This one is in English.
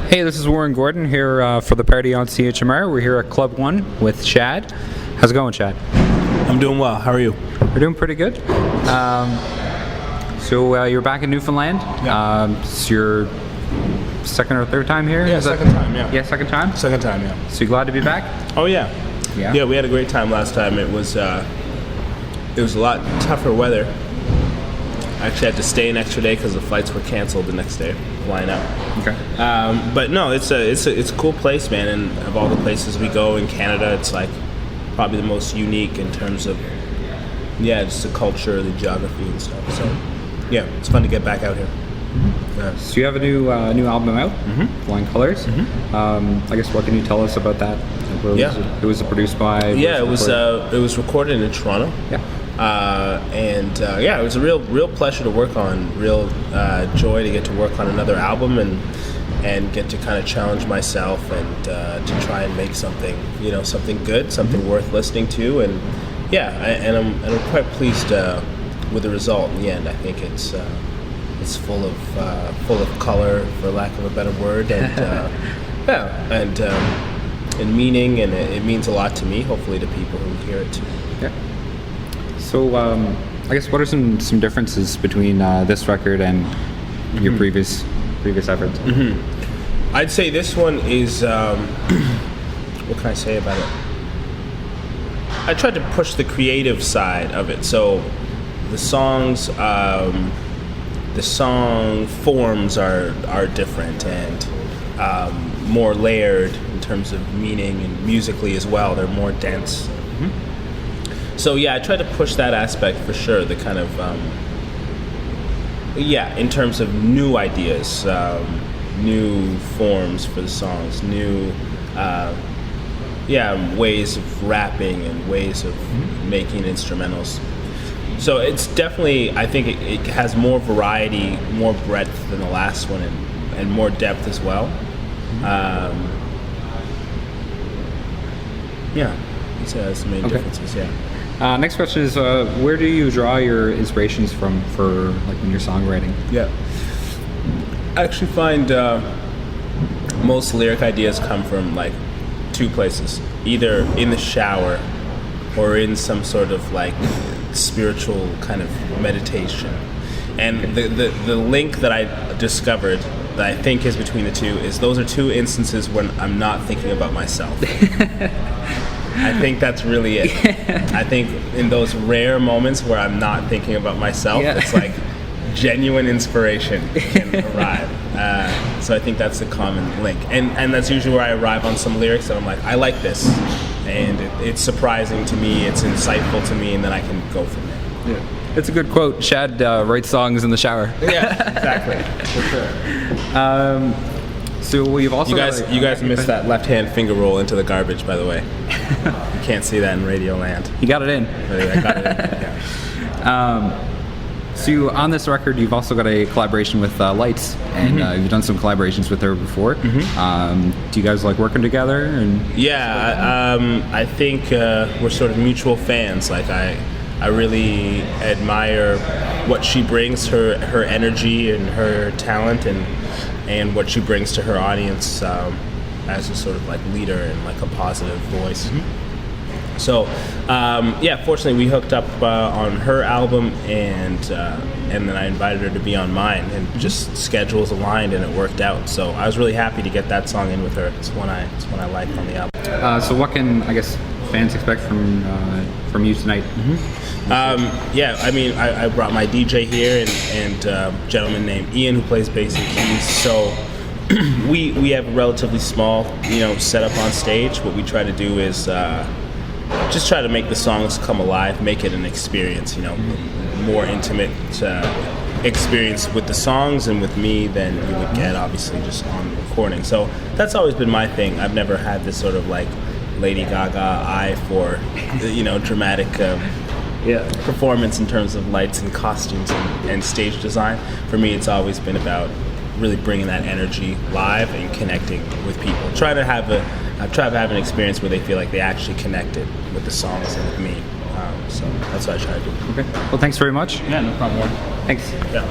Hey, this is Warren Gordon here for the party on CHMR. We're here at Club 1 with Shad. How's it going, Shad? I'm doing well. How are you? We're doing pretty good. So you're back in Newfoundland. Yeah. It's your second or third time here? Yeah, second time, yeah. Yeah, second time? Second time, yeah. So you glad to be back? Oh, yeah. Yeah? Yeah, we had a great time last time. It was a lot tougher weather. I actually had to stay an extra day because the flights were canceled the next day, flying out. Okay. But no, it's a cool place, man. And of all the places we go in Canada, it's like probably the most unique in terms of, just the culture, the geography and stuff. So, yeah, it's fun to get back out here. Mm-hmm. Yeah. So you have a new album out, Flying Colors. I guess what can you tell us about that? Who was it produced by? Yeah, it was recorded in Toronto. Yeah. It was a real pleasure to work on, real joy to get to work on another album and get to kind of challenge myself and to try and make something good, something worth listening to, and I'm quite pleased with the result in the end. I think it's full of color, for lack of a better word, and and meaning, and it means a lot to me. Hopefully, to people who hear it too. Yeah. So, I guess what are some differences between this record and your previous efforts? I'd say this one is what can I say about it? I tried to push the creative side of it. So the songs, the song forms are different and more layered in terms of meaning, and musically as well. They're more dense. So yeah, I tried to push that aspect for sure. The kind of in terms of new ideas, new forms for the songs, new ways of rapping and ways of making instrumentals. So it's definitely, I think it has more variety, more breadth than the last one, and more depth as well. I'd say that's the main differences. Yeah. Next question is, where do you draw your inspirations from for in your songwriting? Yeah, I actually find most lyric ideas come from two places: either in the shower or in some sort of spiritual kind of meditation. And the link that I discovered that I think is between the two is those are two instances when I'm not thinking about myself. I think that's really it. I think in those rare moments where I'm not thinking about myself, it's genuine inspiration can arrive. So I think that's the common link. And that's usually where I arrive on some lyrics that I'm like, I like this. And it's surprising to me, it's insightful to me, and then I can go from there. Yeah. It's a good quote. Shad writes songs in the shower. Yeah, exactly. For sure. So we've also you guys missed that left-hand finger roll into the garbage, by the way. You can't see that in Radio Land. You got it in. I got it in. Yeah. So on this record, you've also got a collaboration with Lights, and you've done some collaborations with her before. Do you guys like working together? And I think we're sort of mutual fans. I really admire what she brings, her energy and her talent, and what she brings to her audience as a sort of leader and a positive voice. So, fortunately we hooked up on her album, and then I invited her to be on mine, and just schedules aligned, and it worked out. So I was really happy to get that song in with her. It's one I like on the album. So what can fans expect from you tonight? I brought my DJ here and a gentleman named Ian who plays bass and keys. So we have a relatively small setup on stage. What we try to do is just try to make the songs come alive, make it an experience, more intimate experience with the songs and with me than you would get obviously just on recording. So that's always been my thing. I've never had this sort of Lady Gaga eye for dramatic performance in terms of lights and costumes and stage design. For me, it's always been about really bringing that energy live and connecting with people. Try to have an experience where they feel like they actually connected with the songs and with me. So that's what I try to do. Okay. Well, thanks very much. Yeah, no problem. Thanks. Yeah.